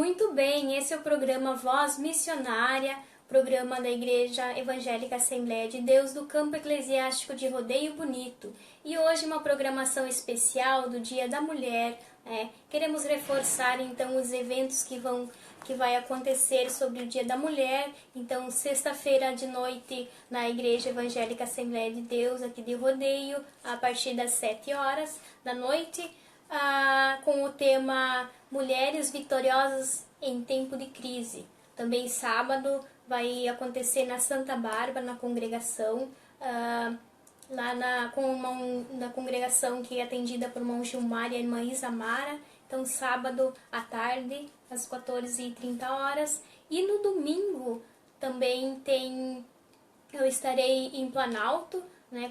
Muito bem, esse é o programa Voz Missionária, programa da Igreja Evangélica Assembleia de Deus do Campo Eclesiástico de Rodeio Bonito. E hoje uma programação especial do Dia da Mulher. Queremos reforçar então os eventos que vai acontecer sobre o Dia da Mulher. Então, sexta-feira de noite na Igreja Evangélica Assembleia de Deus aqui de Rodeio, a partir das 7 horas da noite. Com o tema Mulheres Vitoriosas em Tempo de Crise. Também sábado vai acontecer na Santa Bárbara, na congregação, lá na congregação que é atendida por irmão Gilmar e a irmã Isamara. Então, sábado à tarde, às 14h30. E no domingo também eu estarei em Planalto,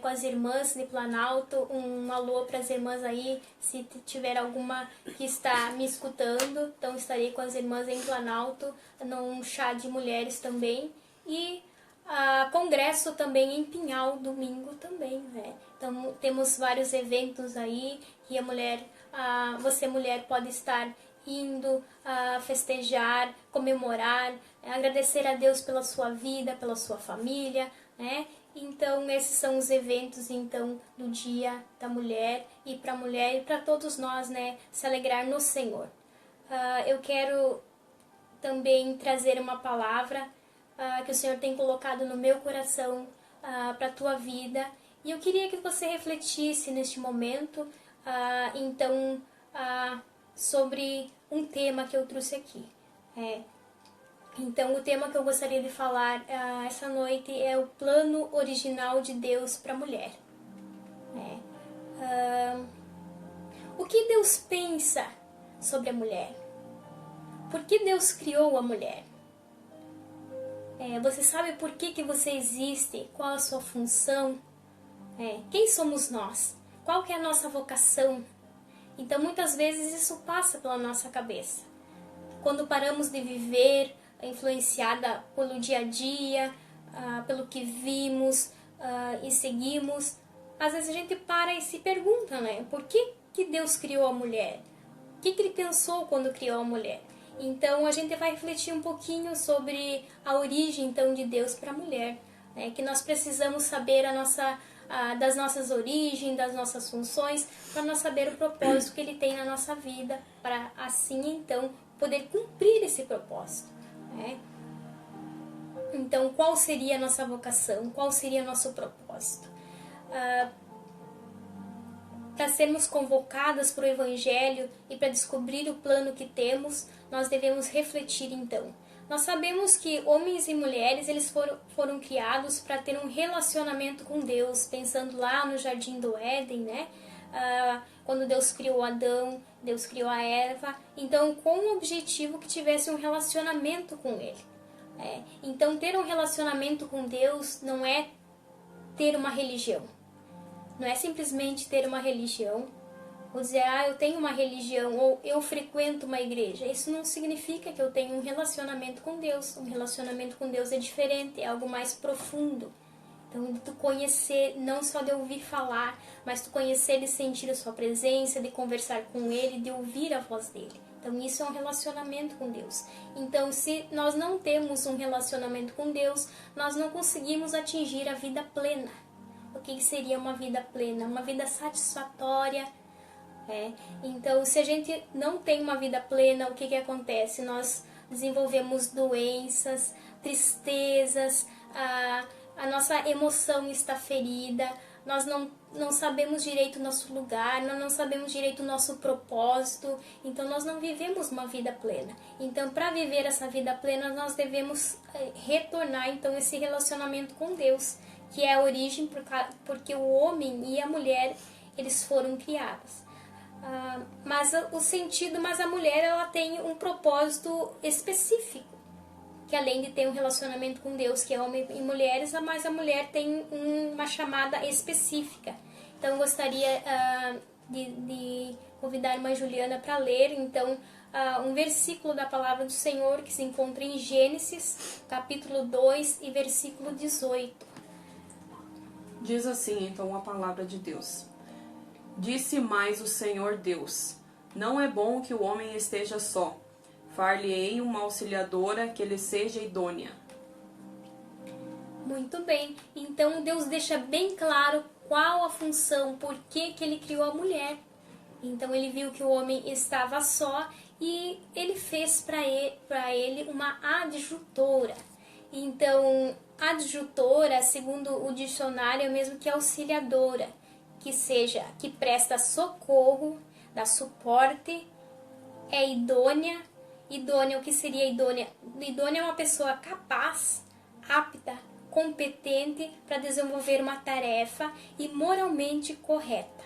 com as irmãs de Planalto. Um alô para as irmãs aí, se tiver alguma que está me escutando. Então, estarei com as irmãs em Planalto, num chá de mulheres também. E congresso também em Pinhal, domingo também, Então, temos vários eventos aí que você mulher pode estar indo festejar, comemorar, agradecer a Deus pela sua vida, pela sua família, Então, esses são os eventos então do Dia da Mulher e para todos nós, se alegrar no Senhor. Eu quero também trazer uma palavra que o Senhor tem colocado no meu coração para a tua vida. E eu queria que você refletisse neste momento, sobre um tema que eu trouxe aqui. Então, o tema que eu gostaria de falar essa noite é o plano original de Deus para a mulher. O que Deus pensa sobre a mulher? Por que Deus criou a mulher? Você sabe por que você existe? Qual a sua função? Quem somos nós? Qual que é a nossa vocação? Então, muitas vezes isso passa pela nossa cabeça. Quando paramos de viver, influenciada pelo dia a dia, pelo que vimos e seguimos, às vezes a gente para e se pergunta, por que Deus criou a mulher? O que Ele pensou quando criou a mulher? Então, a gente vai refletir um pouquinho sobre a origem então de Deus para a mulher, que nós precisamos saber das nossas origens, das nossas funções, para nós saber o propósito que Ele tem na nossa vida, para assim então poder cumprir esse propósito. Então, qual seria a nossa vocação? Qual seria o nosso propósito? Para sermos convocadas para o Evangelho e para descobrir o plano que temos, nós devemos refletir então. Nós sabemos que homens e mulheres eles foram criados para ter um relacionamento com Deus, pensando lá no Jardim do Éden, quando Deus criou Adão, Deus criou a Eva, então com o objetivo que tivesse um relacionamento com Ele. Então, ter um relacionamento com Deus não é ter uma religião. Não é simplesmente ter uma religião, ou dizer, eu tenho uma religião, ou eu frequento uma igreja. Isso não significa que eu tenho um relacionamento com Deus. Um relacionamento com Deus é diferente, é algo mais profundo. Então, tu conhecer, não só de ouvir falar, mas tu conhecer e sentir a sua presença, de conversar com Ele, de ouvir a voz dEle. Então, isso é um relacionamento com Deus. Então, se nós não temos um relacionamento com Deus, nós não conseguimos atingir a vida plena. O que seria uma vida plena? Uma vida satisfatória. Então, se a gente não tem uma vida plena, o que acontece? Nós desenvolvemos doenças, tristezas, a nossa emoção está ferida, nós não sabemos direito o nosso lugar, nós não sabemos direito o nosso propósito, então nós não vivemos uma vida plena. Então, para viver essa vida plena, nós devemos retornar então esse relacionamento com Deus, que é a origem porque o homem e a mulher eles foram criados. Mas a mulher ela tem um propósito específico, que além de ter um relacionamento com Deus, que é homem e mulheres, mas a mulher tem uma chamada específica. Então, eu gostaria de convidar a irmã Juliana para ler, então, um versículo da Palavra do Senhor, que se encontra em Gênesis, capítulo 2 e versículo 18. Diz assim, então, a Palavra de Deus. Disse mais o Senhor Deus, não é bom que o homem esteja só. Far-lhe-ei uma auxiliadora que lhe seja idônea. Muito bem. Então Deus deixa bem claro qual a função, por que ele criou a mulher. Então ele viu que o homem estava só e ele fez para ele uma adjutora. Então, adjutora, segundo o dicionário, é o mesmo que auxiliadora, que presta socorro, dá suporte, é idônea. Idônea, o que seria idônea? Idônea é uma pessoa capaz, apta, competente para desenvolver uma tarefa e moralmente correta.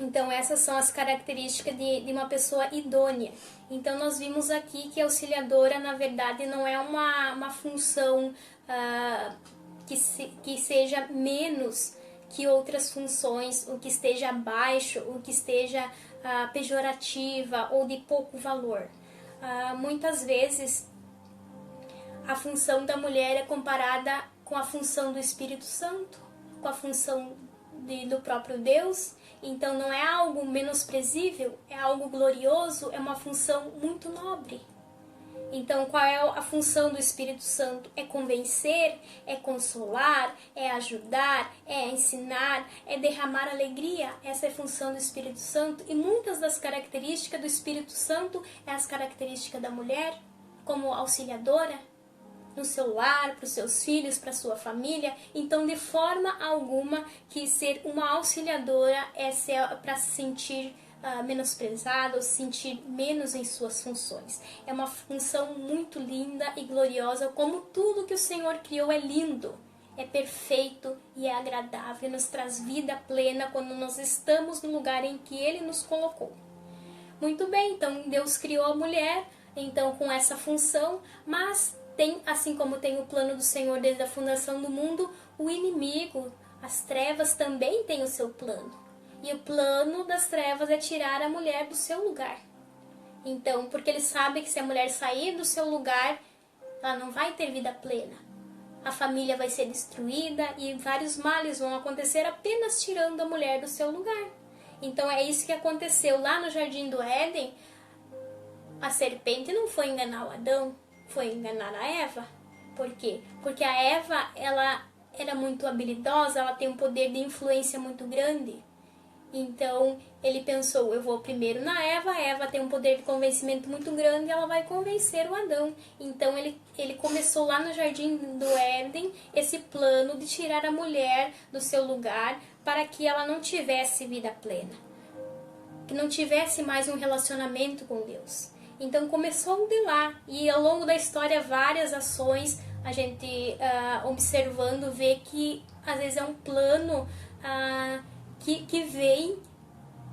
Então, essas são as características de uma pessoa idônea. Então, nós vimos aqui que a auxiliadora, na verdade, não é uma função que seja menos que outras funções, o que esteja abaixo, o que esteja pejorativa ou de pouco valor. Muitas vezes, a função da mulher é comparada com a função do Espírito Santo, com a função do próprio Deus. Então não é algo menosprezível, é algo glorioso, é uma função muito nobre. Então qual é a função do Espírito Santo? É convencer, é consolar, é ajudar, é ensinar, é derramar alegria. Essa é a função do Espírito Santo. E muitas das características do Espírito Santo é as características da mulher, como auxiliadora, no seu lar, para os seus filhos, para a sua família. Então, de forma alguma que ser uma auxiliadora é para se sentir menosprezado ou se sentir menos em suas funções. É uma função muito linda e gloriosa, como tudo que o Senhor criou é lindo, é perfeito e é agradável, nos traz vida plena quando nós estamos no lugar em que Ele nos colocou. Muito bem, então Deus criou a mulher, então com essa função, mas assim como tem o plano do Senhor desde a fundação do mundo, o inimigo, as trevas também têm o seu plano. E o plano das trevas é tirar a mulher do seu lugar. Então, porque ele sabe que se a mulher sair do seu lugar, ela não vai ter vida plena. A família vai ser destruída e vários males vão acontecer apenas tirando a mulher do seu lugar. Então é isso que aconteceu lá no Jardim do Éden. A serpente não foi enganar o Adão, foi enganar a Eva. Por quê? Porque a Eva, ela era muito habilidosa, ela tem um poder de influência muito grande. Então, ele pensou, eu vou primeiro na Eva, a Eva tem um poder de convencimento muito grande e ela vai convencer o Adão. Então, ele começou lá no Jardim do Éden esse plano de tirar a mulher do seu lugar para que ela não tivesse vida plena, que não tivesse mais um relacionamento com Deus. Então, começou de lá e ao longo da história várias ações, a gente observando vê que às vezes é um plano que vem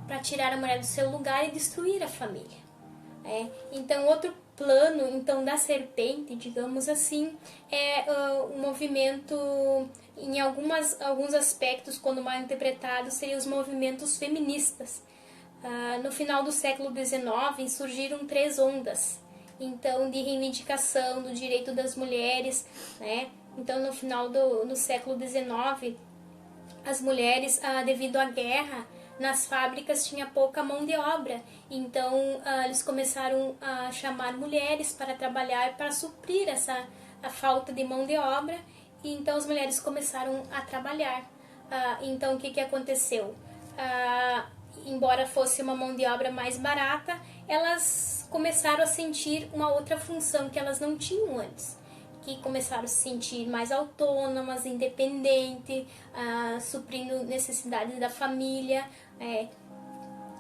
para tirar a mulher do seu lugar e destruir a família. Então, outro plano da serpente, digamos assim, é um movimento, em alguns aspectos, quando mal interpretado, seriam os movimentos feministas. No final do século XIX, surgiram 3 ondas, então, de reivindicação do direito das mulheres, né? Então, no final do século XIX, as mulheres, devido à guerra, nas fábricas tinha pouca mão de obra. Então, eles começaram a chamar mulheres para trabalhar, para suprir a falta de mão de obra. E então, as mulheres começaram a trabalhar. Então, o que aconteceu? Embora fosse uma mão de obra mais barata, elas começaram a sentir uma outra função que elas não tinham antes. Que começaram a se sentir mais autônomas, independentes, suprindo necessidades da família,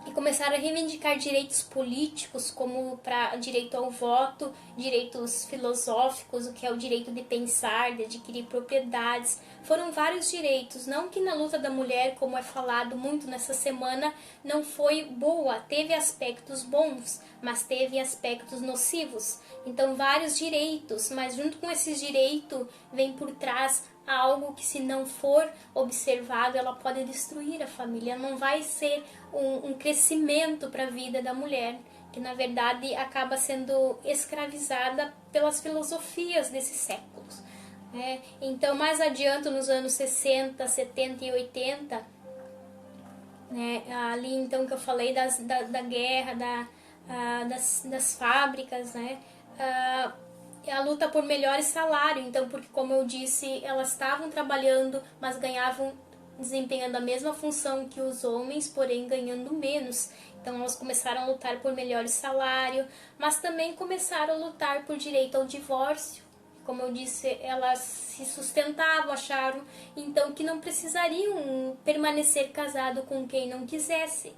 e começaram a reivindicar direitos políticos, como direito ao voto, direitos filosóficos, o que é o direito de pensar, de adquirir propriedades. Foram vários direitos, não que na luta da mulher, como é falado muito nessa semana, não foi boa, teve aspectos bons, mas teve aspectos nocivos. Então, vários direitos, mas junto com esses direitos vem por trás algo que, se não for observado, ela pode destruir a família. Não vai ser um crescimento para a vida da mulher, que na verdade acaba sendo escravizada pelas filosofias desses séculos. Então, mais adiante, nos anos 60, 70 e 80, ali então que eu falei da guerra, das fábricas, né? A luta por melhor salário, então, porque como eu disse, elas estavam trabalhando, mas ganhavam, desempenhando a mesma função que os homens, porém ganhando menos. Então elas começaram a lutar por melhor salário, mas também começaram a lutar por direito ao divórcio. Como eu disse, elas se sustentavam, acharam então que não precisariam permanecer casado com quem não quisesse.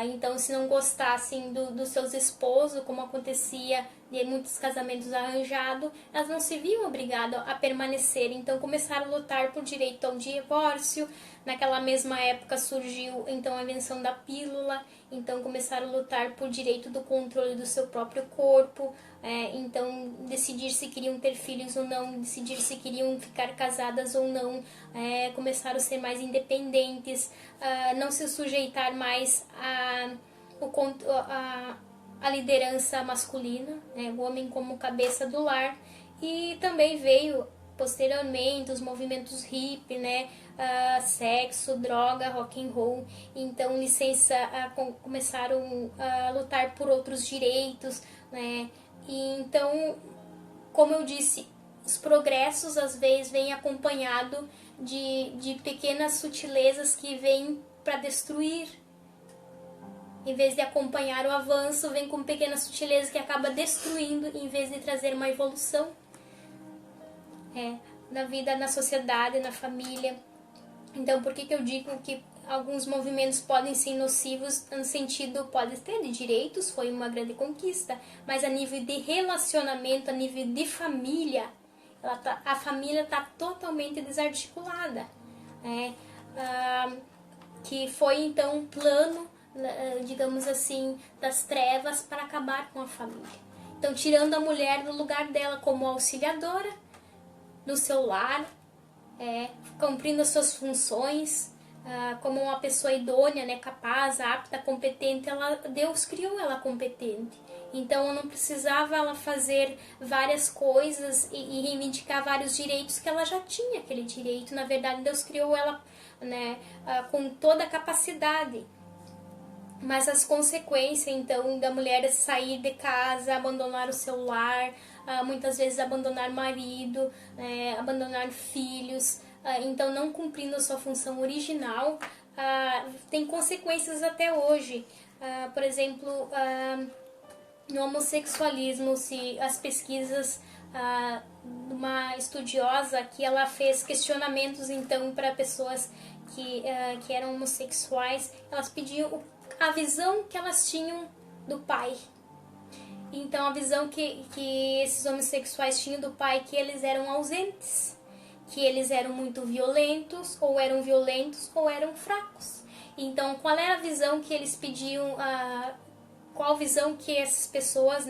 Então, se não gostassem dos seus esposos, como acontecia de muitos casamentos arranjados, elas não se viam obrigadas a permanecer. Então, começaram a lutar por direito ao divórcio. Naquela mesma época surgiu então a invenção da pílula. Então, começaram a lutar por direito do controle do seu próprio corpo. Então, decidir se queriam ter filhos ou não, decidir se queriam ficar casadas ou não, começaram a ser mais independentes, não se sujeitar mais a liderança masculina, o homem como cabeça do lar. E também veio posteriormente os movimentos hippie, sexo, droga, rock and roll. Então começaram a lutar por outros direitos, E então, como eu disse, os progressos às vezes vêm acompanhado de pequenas sutilezas que vêm para destruir. Em vez de acompanhar o avanço, vem com pequenas sutilezas que acaba destruindo, em vez de trazer uma evolução na vida, na sociedade, na família. Então, por que eu digo que alguns movimentos podem ser nocivos no sentido, pode ter de direitos, foi uma grande conquista, mas a nível de relacionamento, a nível de família, a família está totalmente desarticulada, que foi então um plano, digamos assim, das trevas para acabar com a família. Então, tirando a mulher do lugar dela como auxiliadora do seu lar, cumprindo as suas funções, como uma pessoa idônea, capaz, apta, competente. Deus criou ela competente. Então não precisava ela fazer várias coisas e reivindicar vários direitos, que ela já tinha aquele direito. Na verdade, Deus criou ela com toda a capacidade. Mas as consequências, então, da mulher sair de casa, abandonar o seu lar, muitas vezes abandonar marido, abandonar filhos, então não cumprindo a sua função original, tem consequências até hoje. Por exemplo, no homossexualismo, se as pesquisas de uma estudiosa que ela fez questionamentos então para pessoas que eram homossexuais, elas pediam a visão que elas tinham do pai. Então, a visão que esses homossexuais tinham do pai, que eles eram ausentes, que eles eram muito violentos, ou eram fracos. Então, qual era a visão que eles pediam, qual visão que essas pessoas,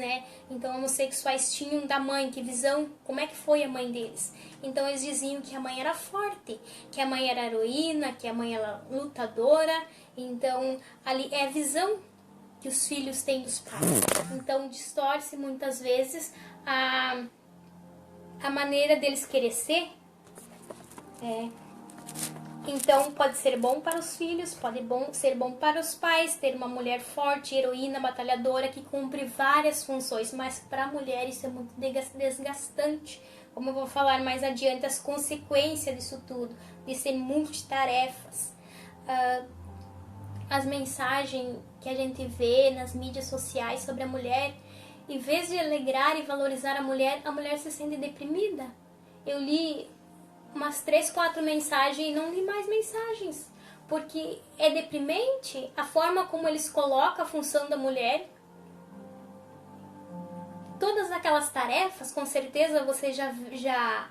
então homossexuais tinham da mãe, que visão, como é que foi a mãe deles? Então, eles diziam que a mãe era forte, que a mãe era heroína, que a mãe era lutadora. Então, ali é a visão que os filhos têm dos pais. Então, distorce muitas vezes a maneira deles querer ser. Então, pode ser bom para os filhos, pode ser bom para os pais, ter uma mulher forte, heroína, batalhadora, que cumpre várias funções, mas para a mulher isso é muito desgastante. Como eu vou falar mais adiante, as consequências disso tudo, de ser multitarefas. As mensagens que a gente vê nas mídias sociais sobre a mulher, em vez de alegrar e valorizar a mulher se sente deprimida. Eu li umas 3, 4 mensagens e não li mais mensagens, porque é deprimente a forma como eles colocam a função da mulher. Todas aquelas tarefas, com certeza você já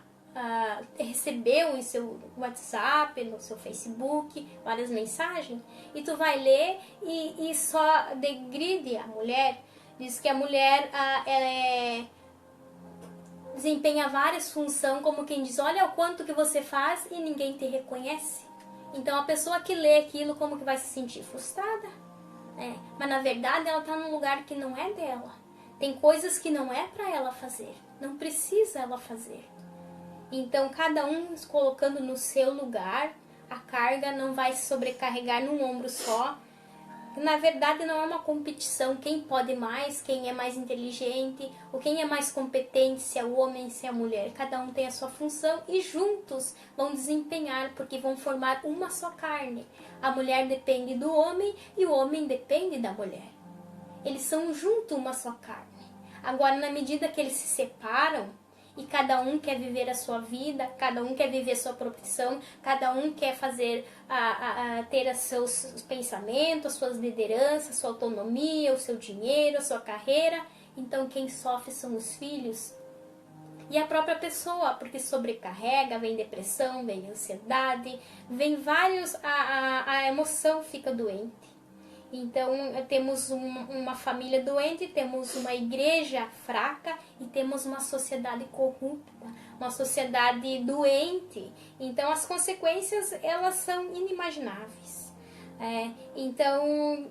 recebeu em seu WhatsApp, no seu Facebook, várias mensagens, e tu vai ler e só degride a mulher. Diz que a mulher desempenha várias funções, como quem diz, olha o quanto que você faz e ninguém te reconhece. Então a pessoa que lê aquilo, como que vai se sentir? Frustrada. Mas na verdade ela está num lugar que não é dela. Tem coisas que não é para ela fazer, não precisa ela fazer. Então, cada um se colocando no seu lugar, a carga não vai se sobrecarregar num ombro só. Na verdade não é uma competição, quem pode mais, quem é mais inteligente, ou quem é mais competente, se é o homem, se é a mulher. Cada um tem a sua função e juntos vão desempenhar, porque vão formar uma só carne. A mulher depende do homem e o homem depende da mulher. Eles são juntos uma só carne. Agora, na medida que eles se separam, e cada um quer viver a sua vida, cada um quer viver a sua profissão, cada um quer fazer, ter os seus pensamentos, as suas lideranças, a sua autonomia, o seu dinheiro, a sua carreira. Então quem sofre são os filhos e a própria pessoa, porque sobrecarrega, vem depressão, vem ansiedade, vem vários, a emoção fica doente. Então, temos uma família doente, temos uma igreja fraca e temos uma sociedade corrupta, uma sociedade doente. Então, as consequências, elas são inimagináveis. Então,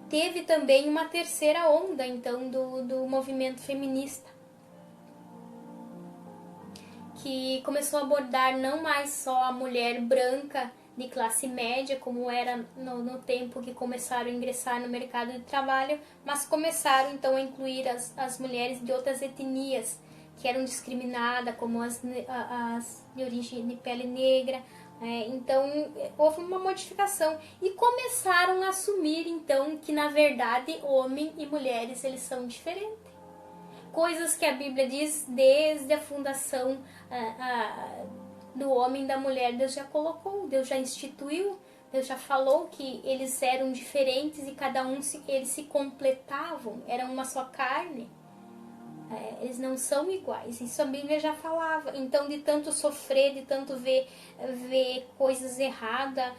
teve também uma terceira onda, então, do movimento feminista, que começou a abordar não mais só a mulher branca, de classe média, como era no tempo que começaram a ingressar no mercado de trabalho, mas começaram então a incluir as mulheres de outras etnias que eram discriminadas, como as de origem de pele negra. Então houve uma modificação e começaram a assumir então que na verdade homem e mulheres eles são diferentes. Coisas que a Bíblia diz desde a fundação do homem e da mulher, Deus já colocou, Deus já instituiu, Deus já falou que eles eram diferentes e cada um eles se completavam, eram uma só carne. Eles não são iguais, isso a Bíblia já falava. Então, de tanto sofrer, de tanto ver coisas erradas,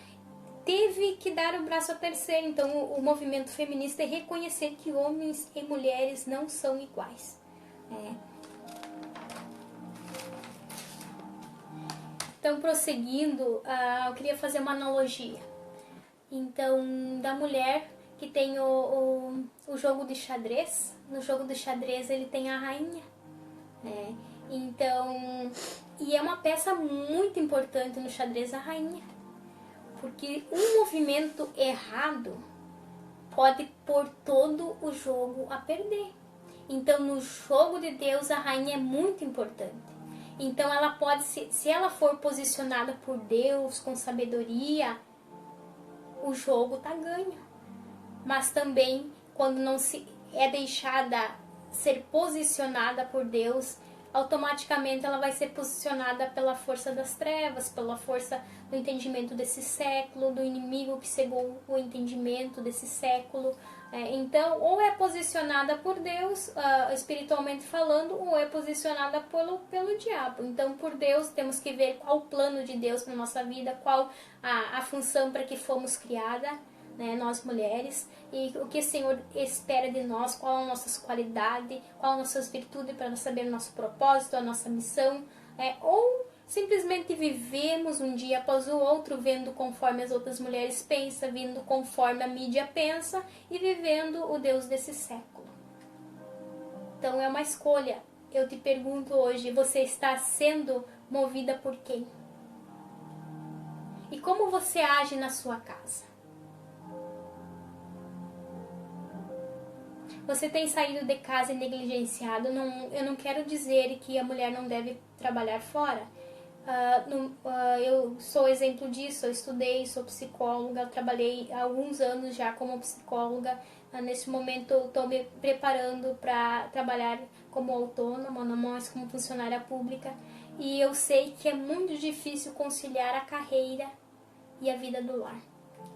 teve que dar o braço a torcer. Então, o movimento feminista é reconhecer que homens e mulheres não são iguais. Então, prosseguindo, eu queria fazer uma analogia. Então, da mulher que tem o jogo de xadrez. No jogo de xadrez ele tem a rainha. Então, e é uma peça muito importante no xadrez, a rainha. Porque um movimento errado pode pôr todo o jogo a perder. Então, no jogo de Deus, a rainha é muito importante. Então ela pode, se ela for posicionada por Deus com sabedoria, o jogo tá ganho. Mas também quando não se é deixada ser posicionada por Deus, automaticamente ela vai ser posicionada pela força das trevas, pela força do entendimento desse século, do inimigo que cegou o entendimento desse século. Então, ou é posicionada por Deus, espiritualmente falando, ou é posicionada pelo diabo. Então, por Deus, temos que ver qual o plano de Deus na nossa vida, qual a função para que fomos criadas, né, nós mulheres, e o que o Senhor espera de nós, qual a nossas qualidades, qual as nossas virtudes para nós saber o nosso propósito, a nossa missão, ou simplesmente vivemos um dia após o outro, vendo conforme as outras mulheres pensam, vindo conforme a mídia pensa e vivendo o Deus desse século. Então é uma escolha. Eu te pergunto hoje, você está sendo movida por quem? E como você age na sua casa? Você tem saído de casa e negligenciado? Eu não quero dizer que a mulher não deve trabalhar fora. Eu sou exemplo disso, eu estudei, sou psicóloga, eu trabalhei há alguns anos já como psicóloga. Nesse momento eu estou me preparando para trabalhar como autônoma, não mais como funcionária pública. E eu sei que é muito difícil conciliar a carreira e a vida do lar.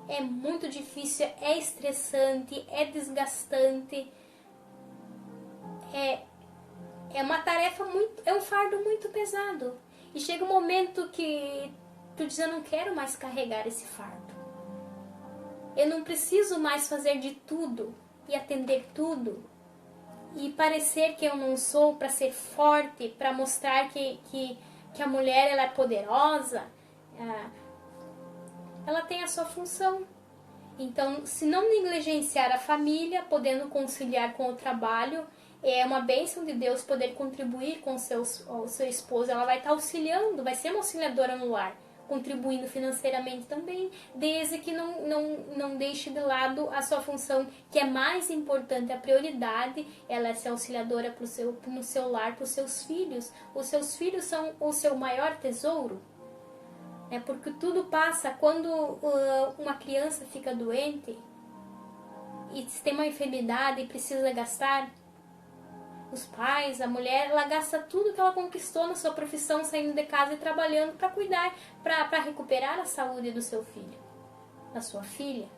É muito difícil, é estressante, é desgastante, é uma tarefa é um fardo muito pesado. E chega um momento que tu diz, eu não quero mais carregar esse fardo. Eu não preciso mais fazer de tudo e atender tudo. E parecer que eu não sou, para ser forte, para mostrar que a mulher ela é poderosa. Ela tem a sua função. Então, se não negligenciar a família, podendo conciliar com o trabalho, é uma bênção de Deus poder contribuir com o seu esposo. Ela vai estar auxiliando, vai ser uma auxiliadora no lar. contribuindo financeiramente também, desde que não deixe de lado a sua função, que é mais importante, a prioridade, ela é ser auxiliadora no seu lar, para os seus filhos. Os seus filhos são o seu maior tesouro. Porque tudo passa quando uma criança fica doente e tem uma enfermidade e precisa gastar. Os pais, a mulher, ela gasta tudo que ela conquistou na sua profissão, saindo de casa e trabalhando para cuidar, para recuperar a saúde do seu filho, da sua filha.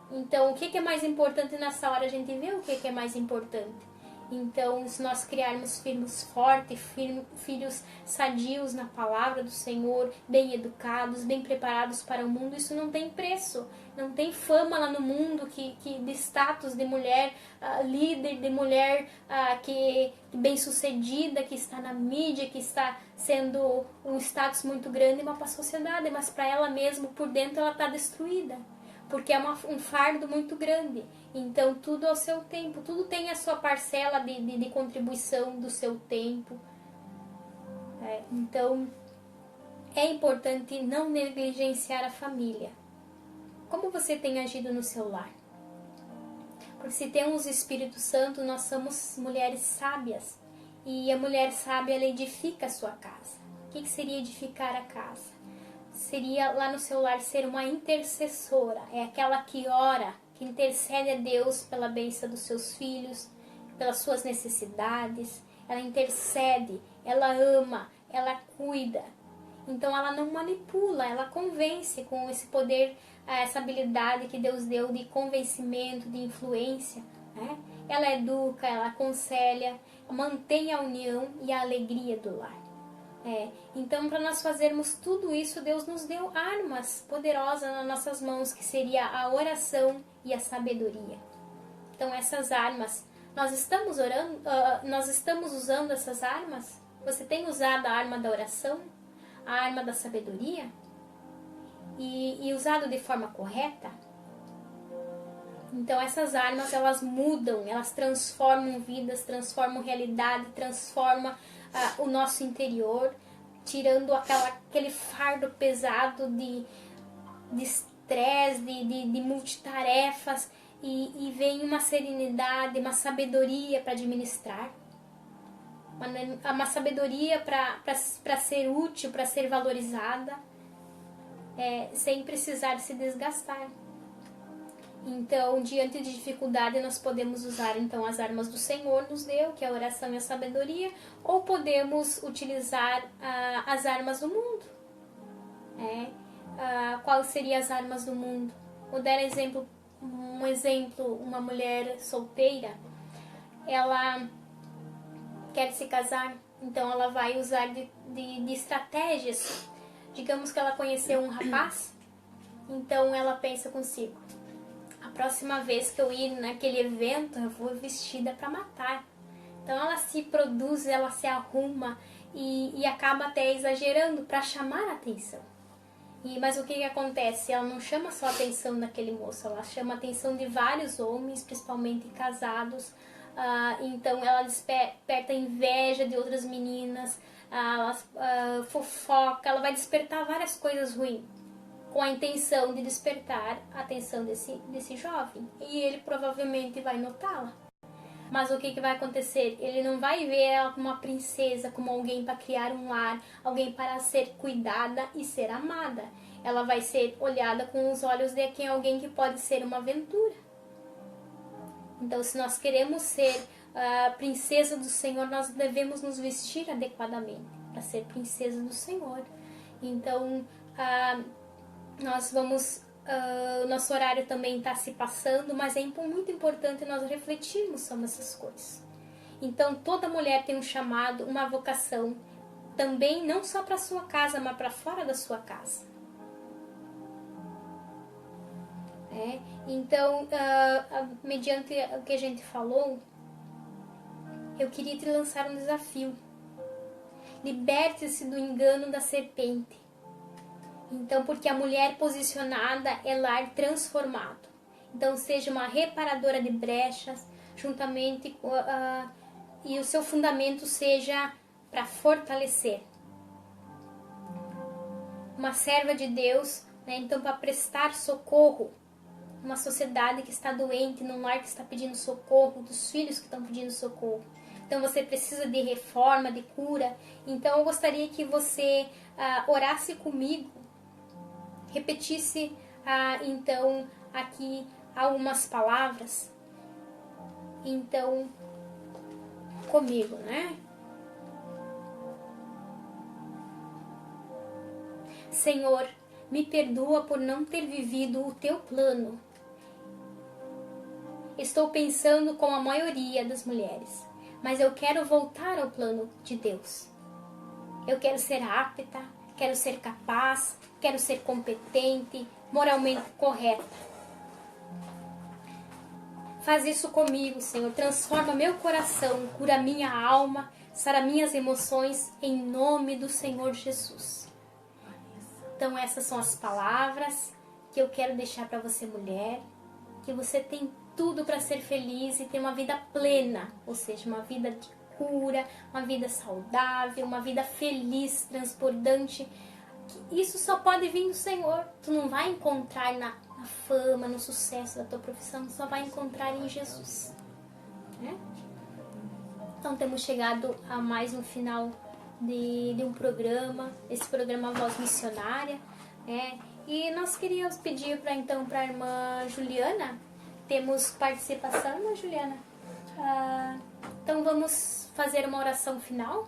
Então, o que é mais importante nessa hora? A gente vê o que é mais importante. Então, se nós criarmos filhos fortes, filhos sadios na palavra do Senhor, bem educados, bem preparados para o mundo, isso não tem preço. Não tem fama lá no mundo de status de mulher líder, de mulher que bem-sucedida, que está na mídia, que está sendo um status muito grande para a sociedade, mas para ela mesma, por dentro, ela está destruída. Porque é um fardo muito grande. Então, tudo ao seu tempo. Tudo tem a sua parcela de contribuição do seu tempo. Então, é importante não negligenciar a família. Como você tem agido no seu lar? Porque se temos o Espírito Santo, nós somos mulheres sábias. E a mulher sábia, ela edifica a sua casa. O que seria edificar a casa? Seria lá no seu lar ser uma intercessora, é aquela que ora, que intercede a Deus pela bênção dos seus filhos, pelas suas necessidades, ela intercede, ela ama, ela cuida. Então ela não manipula, ela convence com esse poder, essa habilidade que Deus deu de convencimento, de influência, né? Ela educa, ela aconselha, mantém a união e a alegria do lar. Então, para nós fazermos tudo isso, Deus nos deu armas poderosas nas nossas mãos, que seria a oração e a sabedoria. Então, essas armas, nós estamos orando, nós estamos usando essas armas? Você tem usado a arma da oração, a arma da sabedoria? E usado de forma correta? Então, essas armas, elas mudam, elas transformam vidas, transformam realidade, transformam o nosso interior, tirando aquele fardo pesado de estresse, de multitarefas, e vem uma serenidade, uma sabedoria para administrar, uma sabedoria para ser útil, para ser valorizada, sem precisar se desgastar. Então, diante de dificuldade, nós podemos usar então as armas do Senhor nos deu, que é a oração e a sabedoria, ou podemos utilizar as armas do mundo. Quais seriam as armas do mundo? Vou dar um exemplo, uma mulher solteira, ela quer se casar, então ela vai usar de estratégias. Digamos que ela conheceu um rapaz, então ela pensa consigo: a próxima vez que eu ir naquele evento, eu vou vestida para matar. Então ela se produz, ela se arruma e acaba até exagerando para chamar a atenção. Mas o que acontece? Ela não chama só a atenção daquele moço, ela chama a atenção de vários homens, principalmente casados. Então ela desperta a inveja de outras meninas, ela fofoca, ela vai despertar várias coisas ruins, com a intenção de despertar a atenção desse jovem. E ele provavelmente vai notá-la. Mas o que vai acontecer? Ele não vai ver ela como uma princesa, como alguém para criar um lar, alguém para ser cuidada e ser amada. Ela vai ser olhada com os olhos de alguém que pode ser uma aventura. Então, se nós queremos ser a princesa do Senhor, nós devemos nos vestir adequadamente para ser princesa do Senhor. Então, nós vamos... nosso horário também está se passando, mas é muito importante nós refletirmos sobre essas coisas. Então, toda mulher tem um chamado, uma vocação, também não só para a sua casa, mas para fora da sua casa. Então, mediante o que a gente falou, eu queria te lançar um desafio. Liberte-se do engano da serpente. Então, porque a mulher posicionada é lar transformado. Então, seja uma reparadora de brechas, juntamente e o seu fundamento seja para fortalecer. uma serva de Deus, né? Então, para prestar socorro, uma sociedade que está doente, num lar que está pedindo socorro, dos filhos que estão pedindo socorro. Então, você precisa de reforma, de cura. Então, eu gostaria que você orasse comigo, repetisse, então, aqui algumas palavras. Então, comigo, né? Senhor, me perdoa por não ter vivido o teu plano. Estou pensando como a maioria das mulheres, mas eu quero voltar ao plano de Deus. Eu quero ser apta, quero ser capaz, quero ser competente, moralmente correta. Faz isso comigo, Senhor. Transforma meu coração, cura minha alma, sara minhas emoções, em nome do Senhor Jesus. Então essas são as palavras que eu quero deixar para você, mulher, que você tem tudo para ser feliz e ter uma vida plena, ou seja, uma vida de cura, uma vida saudável, uma vida feliz, transbordante. Isso só pode vir do Senhor. Tu não vai encontrar na fama, no sucesso da tua profissão, tu só vai encontrar em Jesus, né? Então temos chegado a mais um final de um programa, esse programa Voz Missionária, né? E nós queríamos pedir para a irmã Juliana, temos participação, irmã Juliana? Então vamos fazer uma oração final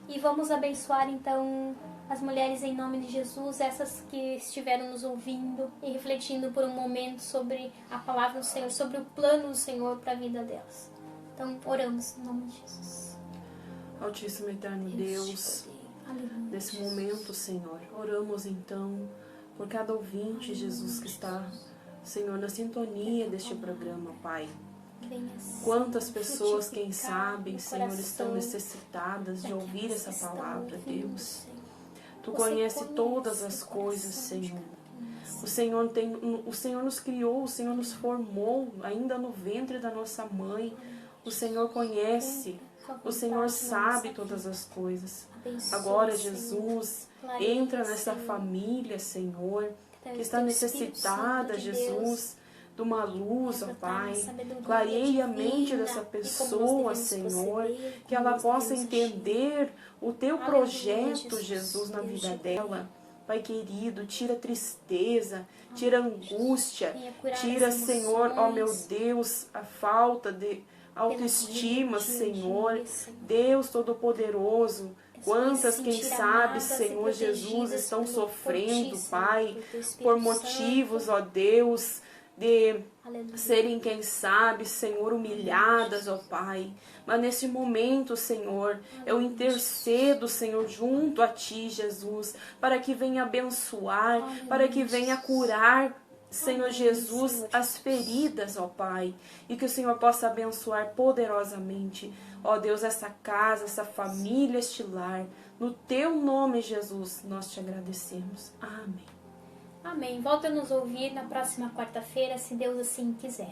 e vamos abençoar então as mulheres em nome de Jesus, essas que estiveram nos ouvindo e refletindo por um momento sobre a palavra do Senhor, sobre o plano do Senhor para a vida delas. Então oramos em nome de Jesus. Altíssimo e eterno Deus, nesse momento, Senhor, oramos então por cada ouvinte, Jesus, que está, Senhor, na sintonia deste programa, Pai. Quantas pessoas, quem sabe, Senhor, estão necessitadas de ouvir essa palavra, Deus. Tu conhece todas as coisas, Senhor. O Senhor nos criou, o Senhor nos formou, ainda no ventre da nossa mãe. O Senhor conhece. O Senhor sabe todas as coisas. Agora, Jesus, entra nessa família, Senhor, que está necessitada, Jesus, de uma luz, ó Pai. Clareie a mente dessa pessoa, Senhor, que ela possa entender o Teu projeto, Jesus, na vida dela. Pai querido, tira a tristeza, tira a angústia, tira, Senhor, ó meu Deus, a falta de autoestima, Senhor. Deus Todo-Poderoso, quantas, quem sabe, Senhor Jesus, estão sofrendo, Pai, por motivos, ó Deus, de serem, quem sabe, Senhor, humilhadas, ó Pai. Mas nesse momento, Senhor, eu intercedo, Senhor, junto a Ti, Jesus, para que venha abençoar, para que venha curar, Senhor Jesus, as feridas, ó Pai, e que o Senhor possa abençoar poderosamente, ó Deus, essa casa, essa família, este lar. No Teu nome, Jesus, nós Te agradecemos. Amém. Amém. Volta a nos ouvir na próxima quarta-feira, se Deus assim quiser.